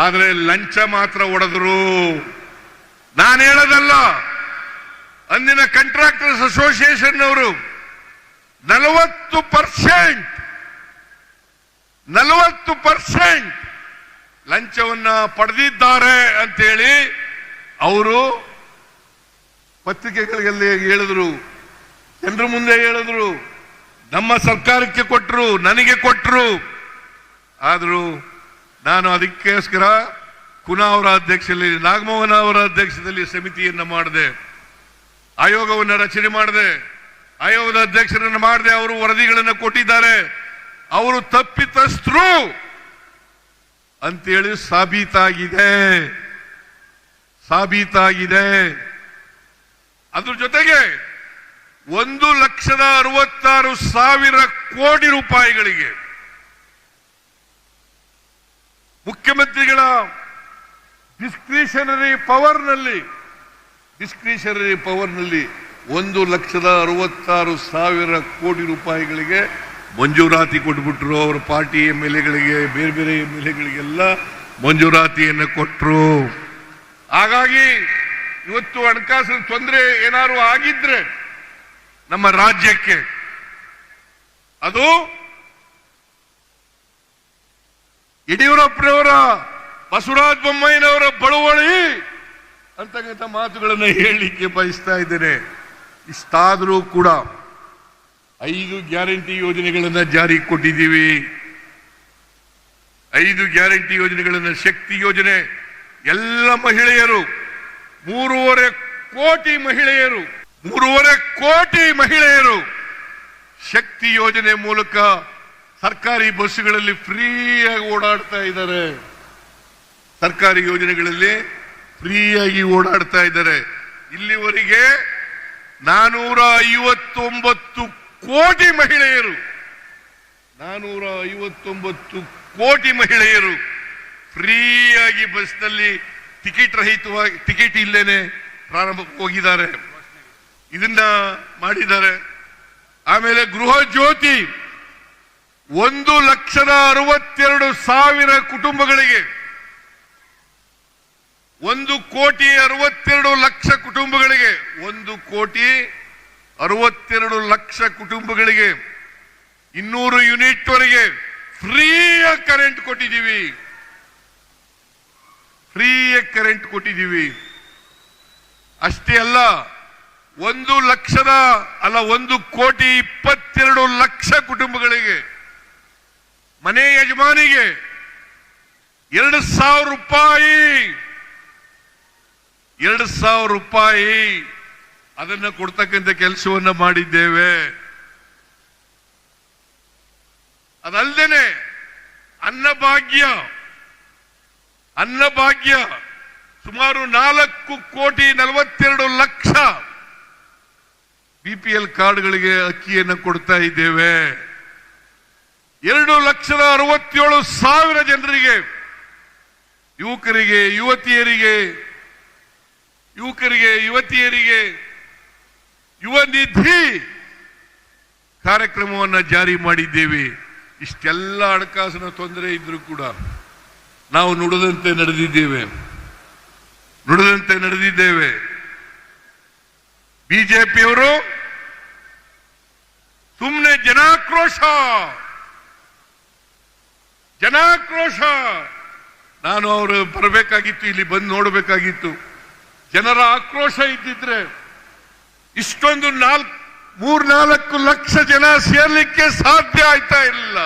ಆದರೆ ಲಂಚ ಮಾತ್ರ ಹೊಡೆದ್ರು. ನಾನು ಹೇಳೋದಲ್ಲ, ಅಂದಿನ ಕಾಂಟ್ರಾಕ್ಟರ್ಸ್ ಅಸೋಸಿಯೇಷನ್ ಅವರು 40% ಲಂಚವನ್ನ ಪಡೆದಿದ್ದಾರೆ ಅಂತೇಳಿ ಅವರು ಪತ್ರಿಕೆಗಳಲ್ಲಿ ಹೇಳಿದ್ರು, ಜನರ ಮುಂದೆ ಹೇಳಿದ್ರು. ನಮ್ಮ ಸರ್ಕಾರಕ್ಕೆ ಕೊಟ್ಟರು, ನನಗೆ ಕೊಟ್ಟರು. ಆದರೂ ನಾನು ಅದಕ್ಕೋಸ್ಕರ ಕುನಾ ಅವರ ಅಧ್ಯಕ್ಷದಲ್ಲಿ, ನಾಗಮೋಹನ್ ಅವರ ಅಧ್ಯಕ್ಷದಲ್ಲಿ ಸಮಿತಿಯನ್ನ ಮಾಡಿದೆ, ಆಯೋಗವನ್ನು ರಚನೆ ಮಾಡಿದೆ, ಆಯೋಗದ ಅಧ್ಯಕ್ಷರನ್ನು ಮಾಡಿದೆ. ಅವರು ವರದಿಗಳನ್ನು ಕೊಟ್ಟಿದ್ದಾರೆ. ಅವರು ತಪ್ಪಿತಸ್ಥರು ಅಂತೇಳಿ ಸಾಬೀತಾಗಿದೆ. ಅದ್ರ ಜೊತೆಗೆ 1,66,000 ಕೋಟಿ ರೂಪಾಯಿಗಳಿಗೆ ಮುಖ್ಯಮಂತ್ರಿಗಳ ಡಿಸ್ಕ್ರಿಷನರಿ ಪವರ್ನಲ್ಲಿ 1,66,000 ಕೋಟಿ ರೂಪಾಯಿಗಳಿಗೆ ಮಂಜೂರಾತಿ ಕೊಟ್ಬಿಟ್ರು. ಅವರ ಪಾರ್ಟಿ MLAಗಳಿಗೆ, ಬೇರೆ MLAಗಳಿಗೆಲ್ಲ ಮಂಜೂರಾತಿಯನ್ನು ಕೊಟ್ಟರು. ಹಾಗಾಗಿ ಇವತ್ತು ಹಣಕಾಸಿನ ತೊಂದರೆ ಏನಾದ್ರು ಆಗಿದ್ರೆ ನಮ್ಮ ರಾಜ್ಯಕ್ಕೆ, ಅದು ಯಡಿಯೂರಪ್ಪನವರ, ಬಸವರಾಜ ಬೊಮ್ಮಾಯಿನವರ ಬಳುವಳಿ ಅಂತಕ್ಕಂಥ ಮಾತುಗಳನ್ನು ಹೇಳಲಿಕ್ಕೆ ಬಯಸ್ತಾ ಇದ್ದೇನೆ. ಇಷ್ಟಾದರೂ ಕೂಡ 5 ಗ್ಯಾರಂಟಿ ಯೋಜನೆಗಳನ್ನು ಜಾರಿಗೆ ಕೊಟ್ಟಿದ್ದೀವಿ. 5 ಗ್ಯಾರಂಟಿ ಯೋಜನೆಗಳನ್ನು, ಶಕ್ತಿ ಯೋಜನೆ, ಎಲ್ಲ ಮಹಿಳೆಯರು 3.5 ಕೋಟಿ ಮಹಿಳೆಯರು ಶಕ್ತಿ ಯೋಜನೆ ಮೂಲಕ ಸರ್ಕಾರಿ ಬಸ್ಸುಗಳಲ್ಲಿ ಫ್ರೀಯಾಗಿ ಓಡಾಡ್ತಾ ಇದ್ದಾರೆ. ಸರ್ಕಾರಿ ಯೋಜನೆಗಳಲ್ಲಿ ಫ್ರೀಯಾಗಿ ಓಡಾಡ್ತಾ ಇದ್ದಾರೆ. ಇಲ್ಲಿವರೆಗೆ 459 ಕೋಟಿ ಮಹಿಳೆಯರು ಫ್ರೀಯಾಗಿ ಬಸ್ನಲ್ಲಿ ಟಿಕೆಟ್ ರಹಿತವಾಗಿ ಟಿಕೆಟ್ ಇಲ್ಲೇನೆ ಪ್ರಾರಂಭ ಹೋಗಿದ್ದಾರೆ, ಇದನ್ನ ಮಾಡಿದ್ದಾರೆ. ಆಮೇಲೆ ಗೃಹ ಜ್ಯೋತಿ 1,62,000 ಕುಟುಂಬಗಳಿಗೆ 1,62,00,000 ಕುಟುಂಬಗಳಿಗೆ 1,62,00,000 ಕುಟುಂಬಗಳಿಗೆ 200 ಯೂನಿಟ್ ವರೆಗೆ ಫ್ರೀಯಾಗಿ ಕರೆಂಟ್ ಕೊಟ್ಟಿದ್ದೀವಿ. ಫ್ರೀಯಾಗಿ ಕರೆಂಟ್ ಕೊಟ್ಟಿದ್ದೀವಿ. ಅಷ್ಟೇ ಅಲ್ಲ, 1,22,00,000 ಕುಟುಂಬಗಳಿಗೆ ಮನೆ ಯಜಮಾನಿಗೆ 2,000 ರೂಪಾಯಿ 2,000 ರೂಪಾಯಿ ಅದನ್ನ ಕೊಡ್ತಕ್ಕಂಥ ಕೆಲಸವನ್ನ ಮಾಡಿದ್ದೇವೆ. ಅದಲ್ಲದೆ ಅನ್ನಭಾಗ್ಯ ಸುಮಾರು 4,42,00,000 ಬಿಪಿಎಲ್ ಕಾರ್ಡ್ಗಳಿಗೆ ಅಕ್ಕಿಯನ್ನು ಕೊಡ್ತಾ ಇದ್ದೇವೆ. 2,67,000 ಜನರಿಗೆ, ಯುವಕರಿಗೆ ಯುವತಿಯರಿಗೆ ಯುವ ನಿಧಿ ಕಾರ್ಯಕ್ರಮವನ್ನು ಜಾರಿ ಮಾಡಿದ್ದೇವೆ. ಇಷ್ಟೆಲ್ಲ ಹಣಕಾಸಿನ ತೊಂದರೆ ಇದ್ರೂ ಕೂಡ ನಾವು ನುಡಿದಂತೆ ನಡೆದಿದ್ದೇವೆ. ಬಿಜೆಪಿಯವರು ಸುಮ್ಮನೆ ಜನಾಕ್ರೋಶ. ನಾನು ಅವರು ಬರಬೇಕಾಗಿತ್ತು, ಇಲ್ಲಿ ಬಂದು ನೋಡಬೇಕಾಗಿತ್ತು. ಜನರ ಆಕ್ರೋಶ ಇದ್ದಿದ್ರೆ ಇಷ್ಟೊಂದು 3-4 ಲಕ್ಷ ಜನ ಸೇರ್ಲಿಕ್ಕೆ ಸಾಧ್ಯ ಆಯ್ತಾ ಇರಲಿಲ್ಲ.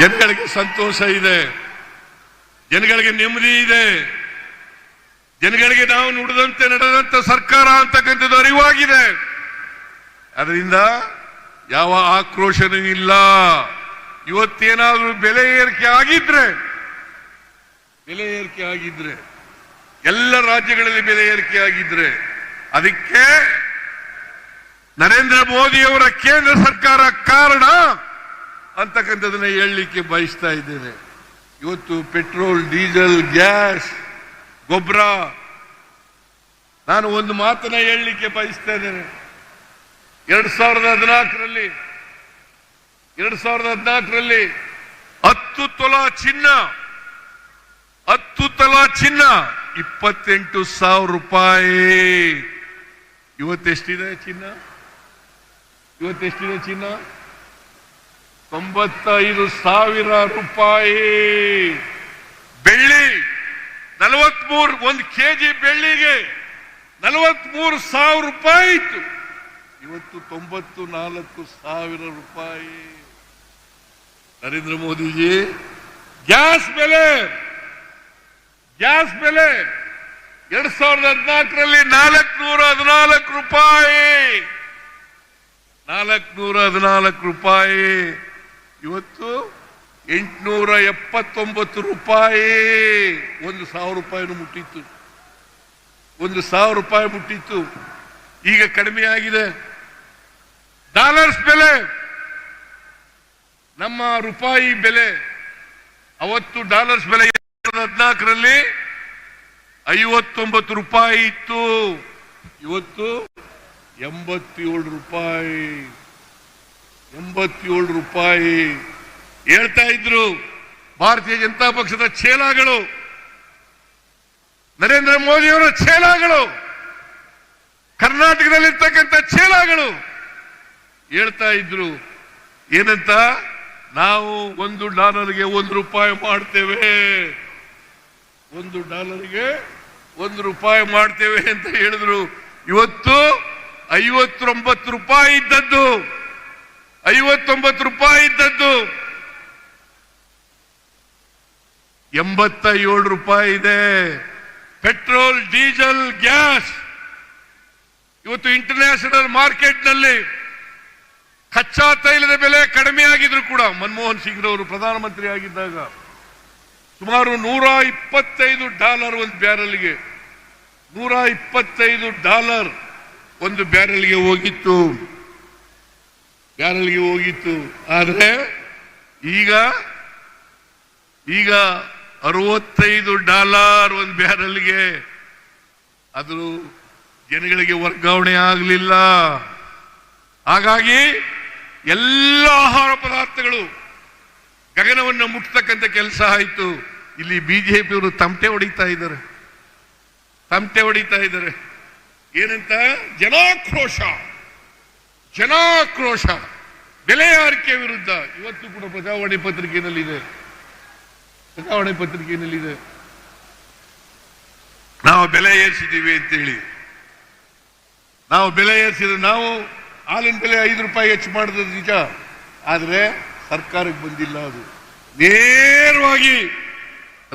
ಜನಗಳಿಗೆ ಸಂತೋಷ ಇದೆ, ಜನಗಳಿಗೆ ನೆಮ್ಮದಿ ಇದೆ, ಜನಗಳಿಗೆ ನಾವು ನುಡಿದಂತೆ ನಡೆದಂತ ಸರ್ಕಾರ ಅಂತಕ್ಕಂಥದ್ದು ಅರಿವಾಗಿದೆ. ಅದರಿಂದ ಯಾವ ಆಕ್ರೋಶನೂ ಇಲ್ಲ. ಇವತ್ತೇನಾದ್ರೂ ಬೆಲೆ ಏರಿಕೆ ಆಗಿದ್ರೆ ಎಲ್ಲ ರಾಜ್ಯಗಳಲ್ಲಿ ಬೆಲೆ ಏರಿಕೆ ಆಗಿದ್ರೆ ಅದಕ್ಕೆ ನರೇಂದ್ರ ಮೋದಿಯವರ ಕೇಂದ್ರ ಸರ್ಕಾರ ಕಾರಣ ಅಂತಕ್ಕಂಥದನ್ನ ಹೇಳಲಿಕ್ಕೆ ಬಯಸ್ತಾ ಇದ್ದೇನೆ. ಇವತ್ತು ಪೆಟ್ರೋಲ್, ಡೀಸೆಲ್, ಗ್ಯಾಸ್, ಗೊಬ್ಬರ, ನಾನು ಒಂದು ಮಾತನ್ನ ಹೇಳಲಿಕ್ಕೆ ಬಯಸ್ತಾ ಇದ್ದೇನೆ. 2014ರಲ್ಲಿ 10 ತೊಲಾ ಚಿನ್ನ 28,000 ರೂಪಾಯಿ. ಇವತ್ತೆಷ್ಟಿದೆ ಚಿನ್ನ? 95,000 ರೂಪಾಯಿ. ಬೆಳ್ಳಿ 43, 1 ಕೆಜಿ ಬೆಳ್ಳಿಗೆ 43,000 ರೂಪಾಯಿ ಇತ್ತು. ಇವತ್ತು 94,000 ರೂಪಾಯಿ. ನರೇಂದ್ರ ಮೋದಿಜಿ ಗ್ಯಾಸ್ ಬೆಲೆ 2014ರಲ್ಲಿ 414 ರೂಪಾಯಿ, 414 ರೂಪಾಯಿ. ಇವತ್ತು 879 ರೂಪಾಯಿ. 1,000 ರೂಪಾಯಿನೂ ಮುಟ್ಟಿತ್ತು, 1,000 ರೂಪಾಯಿ ಮುಟ್ಟಿತ್ತು. ಈಗ ಕಡಿಮೆ ಆಗಿದೆ. ಡಾಲರ್ಸ್ ಬೆಲೆ, ನಮ್ಮ ರೂಪಾಯಿ ಬೆಲೆ, ಅವತ್ತು ಡಾಲರ್ಸ್ ಬೆಲೆ 2014ರಲ್ಲಿ 59 ರೂಪಾಯಿ ಇತ್ತು. ಇವತ್ತು 87 ರೂಪಾಯಿ. 87 ರೂಪಾಯಿ. ಹೇಳ್ತಾ ಇದ್ರು ಭಾರತೀಯ ಜನತಾ ಪಕ್ಷದ ಚೇಲಾಗಳು, ನರೇಂದ್ರ ಮೋದಿಯವರ ಚೇಲಾಗಳು, ಕರ್ನಾಟಕದಲ್ಲಿರ್ತಕ್ಕಂಥ ಚೇಲಾಗಳು ಹೇಳ್ತಾ ಇದ್ರು ಏನಂತ, ನಾವು $1ಗೆ $1 ಮಾಡ್ತೇವೆ, $1 ಮಾಡ್ತೇವೆ ಅಂತ ಹೇಳಿದ್ರು. ಇವತ್ತು 59 ರೂಪಾಯಿ ಇದ್ದದ್ದು 87 ರೂಪಾಯಿ ಇದೆ. ಪೆಟ್ರೋಲ್, ಡೀಸೆಲ್, ಗ್ಯಾಸ್ ಇವತ್ತು ಇಂಟರ್ನ್ಯಾಷನಲ್ ಮಾರ್ಕೆಟ್ನಲ್ಲಿ ಕಚ್ಚಾ ತೈಲದ ಬೆಲೆ ಕಡಿಮೆ ಆಗಿದ್ರು ಕೂಡ ಮನಮೋಹನ್ ಸಿಂಗ್ ಅವರು ಪ್ರಧಾನಮಂತ್ರಿ ಆಗಿದ್ದಾಗ ಸುಮಾರು $125 ಒಂದು ಬ್ಯಾರಲ್ಗೆ, $125 ಒಂದು ಬ್ಯಾರಲ್ಗೆ ಹೋಗಿತ್ತು. ಬ್ಯಾರಲ್ಗೆ ಹೋಗಿತ್ತು. ಆದ್ರೆ ಈಗ $65 ಒಂದು ಬ್ಯಾರಲ್ಗೆ. ಅದು ಜನಗಳಿಗೆ ವರ್ಗಾವಣೆ ಆಗಲಿಲ್ಲ. ಹಾಗಾಗಿ ಎಲ್ಲ ಆಹಾರ ಪದಾರ್ಥಗಳು ಗಗನವನ್ನು ಮುಟ್ಟತಕ್ಕಂಥ ಕೆಲಸ ಆಯಿತು. ಇಲ್ಲಿ ಬಿಜೆಪಿಯವರು ತಮಟೆ ಹೊಡಿತಾ ಇದ್ದಾರೆ. ಏನಂತ? ಜನಾಕ್ರೋಶ ಬೆಲೆ ಏರಿಕೆ ವಿರುದ್ಧ. ಇವತ್ತು ಕೂಡ ಪ್ರಜಾವಾಣಿ ಪತ್ರಿಕೆಯಲ್ಲಿದೆ. ನಾವು ಬೆಲೆ ಏರಿಸಿದ್ದೀವಿ ಅಂತೇಳಿ. ನಾವು ಹಾಲಿನ ಬೆಲೆ ₹5 ಹೆಚ್ಚು ಮಾಡಿದ್ರು ನಿಜ, ಆದ್ರೆ ಸರ್ಕಾರಕ್ಕೆ ಬಂದಿಲ್ಲ. ಅದು ನೇರವಾಗಿ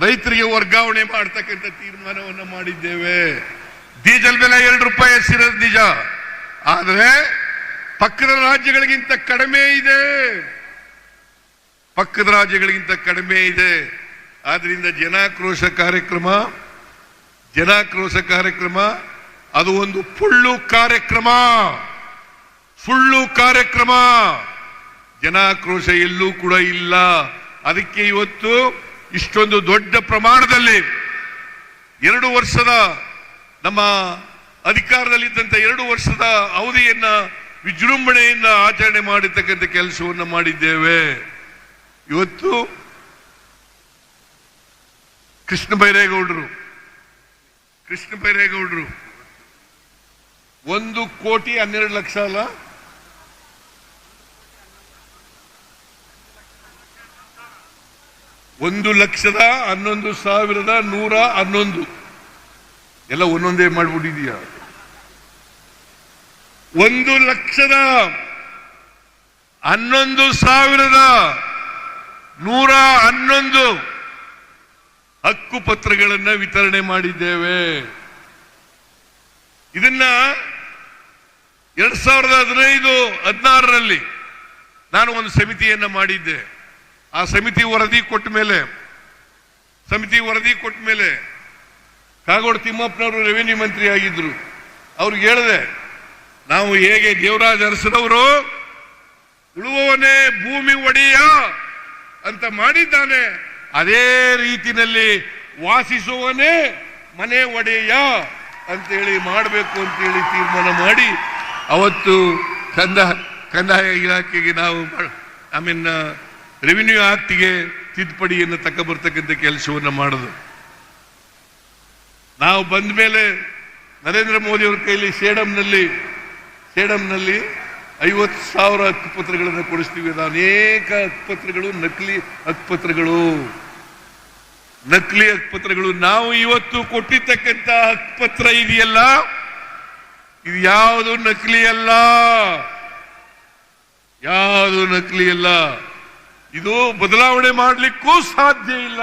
ರೈತರಿಗೆ ವರ್ಗಾವಣೆ ಮಾಡತಕ್ಕಂಥ ತೀರ್ಮಾನವನ್ನು ಮಾಡಿದ್ದೇವೆ. ಡೀಸೆಲ್ ಬೆಲೆ ₹2 ಹೆಚ್ಚಿರೋದು ನಿಜ, ಆದ್ರೆ ಪಕ್ಕದ ರಾಜ್ಯಗಳಿಗಿಂತ ಕಡಿಮೆ ಇದೆ. ಆದ್ರಿಂದ ಜನಾಕ್ರೋಶ ಕಾರ್ಯಕ್ರಮ ಅದು ಒಂದು ಸುಳ್ಳು ಕಾರ್ಯಕ್ರಮ. ಜನಾಕ್ರೋಶ ಎಲ್ಲೂ ಕೂಡ ಇಲ್ಲ. ಅದಕ್ಕೆ ಇವತ್ತು ಇಷ್ಟೊಂದು ದೊಡ್ಡ ಪ್ರಮಾಣದಲ್ಲಿ 2 ವರ್ಷದ ನಮ್ಮ ಅಧಿಕಾರದಲ್ಲಿದ್ದಂಥ 2 ವರ್ಷದ ಅವಧಿಯನ್ನ ವಿಜೃಂಭಣೆಯಿಂದ ಆಚರಣೆ ಮಾಡಿರ್ತಕ್ಕಂಥ ಕೆಲಸವನ್ನು ಮಾಡಿದ್ದೇವೆ. ಇವತ್ತು ಕೃಷ್ಣ ಬೈರೇಗೌಡರು 1,12,00,000 ಅಲ್ಲ, 1,11,111 ಎಲ್ಲ ಒಂದೊಂದೇ ಮಾಡ್ಬಿಟ್ಟಿದೀಯ. 1,11,111 ಹಕ್ಕು ಪತ್ರಗಳನ್ನು ವಿತರಣೆ ಮಾಡಿದ್ದೇವೆ. ಇದನ್ನ 2015-16ರಲ್ಲಿ ನಾನು ಒಂದು ಸಮಿತಿಯನ್ನ ಮಾಡಿದ್ದೆ. ಆ ಸಮಿತಿ ವರದಿ ಕೊಟ್ಟ ಮೇಲೆ ಕಾಗೋಡು ತಿಮ್ಮಪ್ಪನವರು ರೆವಿನ್ಯೂ ಮಂತ್ರಿ ಆಗಿದ್ರು. ಅವ್ರಿಗೆ ಹೇಳಿದೆ, ನಾವು ಹೇಗೆ ದೇವರಾಜ ಅರಸನವರು ಉಳುವವನೇ ಭೂಮಿ ಒಡೆಯ ಅಂತ ಮಾಡಿದ್ದಾನೆ, ಅದೇ ರೀತಿಯಲ್ಲಿ ವಾಸಿಸುವವನೇ ಮನೆ ಒಡೆಯ ಅಂತೇಳಿ ಮಾಡಬೇಕು ಅಂತೇಳಿ ತೀರ್ಮಾನ ಮಾಡಿ ಅವತ್ತು ಕಂದಾಯ ಇಲಾಖೆಗೆ ನಾವು ರೆವಿನ್ಯೂ ಆಕ್ಟ್ಗೆ ತಿದ್ದುಪಡಿಯನ್ನು ತಕ್ಕಬರ್ತಕ್ಕಂಥ ಕೆಲಸವನ್ನು ಮಾಡೋದು. ನಾವು ಬಂದ ಮೇಲೆ ನರೇಂದ್ರ ಮೋದಿ ಅವರ ಕೈಲಿ ಸೇಡಂನಲ್ಲಿ 50,000 ಹಕ್ಕುಪತ್ರಗಳನ್ನು ಕೊಡಿಸ್ತೀವಿ. ಅನೇಕ ಹಕ್ಕುಪತ್ರಗಳು ನಕಲಿ ಹಕ್ಕುಪತ್ರಗಳು. ನಾವು ಇವತ್ತು ಕೊಟ್ಟಿರ್ತಕ್ಕಂಥ ಹಕ್ಕುಪತ್ರ ಇದೆಯಲ್ಲ, ಇದು ಯಾವುದು ನಕಲಿ ಅಲ್ಲ. ಇದು ಬದಲಾವಣೆ ಮಾಡಲಿಕ್ಕೂ ಸಾಧ್ಯ ಇಲ್ಲ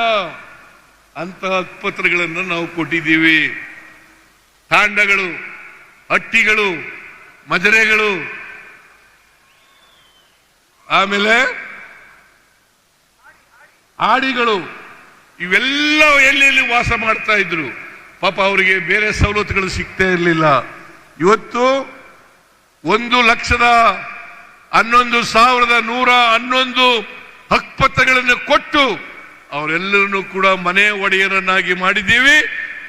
ಅಂತ ಹಕ್ಕುಪತ್ರಗಳನ್ನು ನಾವು ಕೊಟ್ಟಿದ್ದೀವಿ. ತಾಂಡಗಳು, ಹಟ್ಟಿಗಳು, ಮಜರೆಗಳು, ಆಮೇಲೆ ಆಡಿಗಳು, ಇವೆಲ್ಲ ಎಲ್ಲೆಲ್ಲಿ ವಾಸ ಮಾಡ್ತಾ ಇದ್ರು. ಪಾಪ ಅವರಿಗೆ ಬೇರೆ ಸವಲತ್ತುಗಳು ಸಿಗ್ತಾ ಇರಲಿಲ್ಲ. ಇವತ್ತು 1,11,111 ಹಕ್ಕುಪತ್ರಗಳನ್ನು ಕೊಟ್ಟು ಅವರೆಲ್ಲರನ್ನು ಕೂಡ ಮನೆ ಒಡೆಯರನ್ನಾಗಿ ಮಾಡಿದ್ದೀವಿ,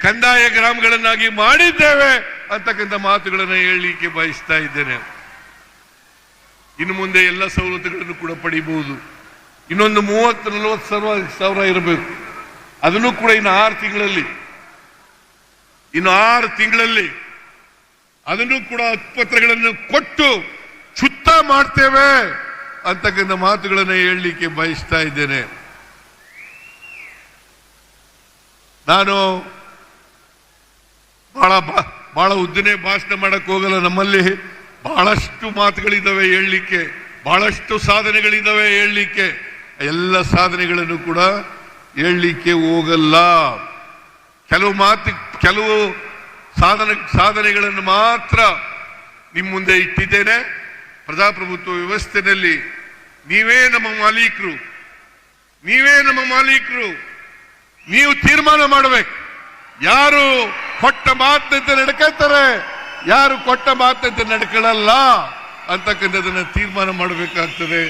ಕಂದಾಯ ಗ್ರಾಮಗಳನ್ನಾಗಿ ಮಾಡಿದ್ದೇವೆ ಅಂತಕ್ಕಂಥ ಮಾತುಗಳನ್ನು ಹೇಳಲಿಕ್ಕೆ ಬಯಸ್ತಾ ಇದ್ದೇನೆ. ಇನ್ನು ಮುಂದೆ ಎಲ್ಲ ಸವಲತ್ತುಗಳನ್ನು ಕೂಡ ಪಡಿಬಹುದು. ಇನ್ನೊಂದು 30-40 ಸಾವಿರ ಇರಬೇಕು. ಅದನ್ನು ಕೂಡ ಇನ್ನು 6 ತಿಂಗಳಲ್ಲಿ ಅದನ್ನು ಕೂಡ ಹಕ್ಕುಪತ್ರಗಳನ್ನು ಕೊಟ್ಟು ಶುದ್ಧ ಮಾಡ್ತೇವೆ ಅಂತಕ್ಕಂಥ ಮಾತುಗಳನ್ನು ಹೇಳಲಿಕ್ಕೆ ಬಯಸ್ತಾ ಇದ್ದೇನೆ. ನಾನು ಬಹಳ ಉದ್ದನೆ ಭಾಷಣ ಮಾಡಕ್ ಹೋಗಲ್ಲ. ನಮ್ಮಲ್ಲಿ ಬಹಳಷ್ಟು ಮಾತುಗಳಿದ್ದಾವೆ ಹೇಳಲಿಕ್ಕೆ, ಬಹಳಷ್ಟು ಸಾಧನೆಗಳಿದ್ದಾವೆ ಹೇಳಲಿಕ್ಕೆ. ಎಲ್ಲ ಸಾಧನೆಗಳನ್ನು ಕೂಡ ಹೇಳಲಿಕ್ಕೆ ಹೋಗಲ್ಲ. ಕೆಲವು ಸಾಧನೆಗಳನ್ನು ಮಾತ್ರ ನಿಮ್ಮ ಮುಂದೆ ಇಟ್ಟಿದ್ದೇನೆ. ಪ್ರಜಾಪ್ರಭುತ್ವ ವ್ಯವಸ್ಥೆಯಲ್ಲಿ ನೀವೇ ನಮ್ಮ ಮಾಲೀಕರು. ನೀವು ತೀರ್ಮಾನ ಮಾಡಬೇಕು. ಯಾರು ಕೊಟ್ಟ ಮಾತಿನಂತೆ ನಡ್ಕೊಳ್ತಾರೆ, ಯಾರು ಕೊಟ್ಟ ಮಾತಿನಂತೆ ನಡ್ಕೊಳ್ಳಲ್ಲ ಅಂತಕ್ಕಂಥದ್ದನ್ನ ತೀರ್ಮಾನ ಮಾಡಬೇಕಾಗ್ತದೆ.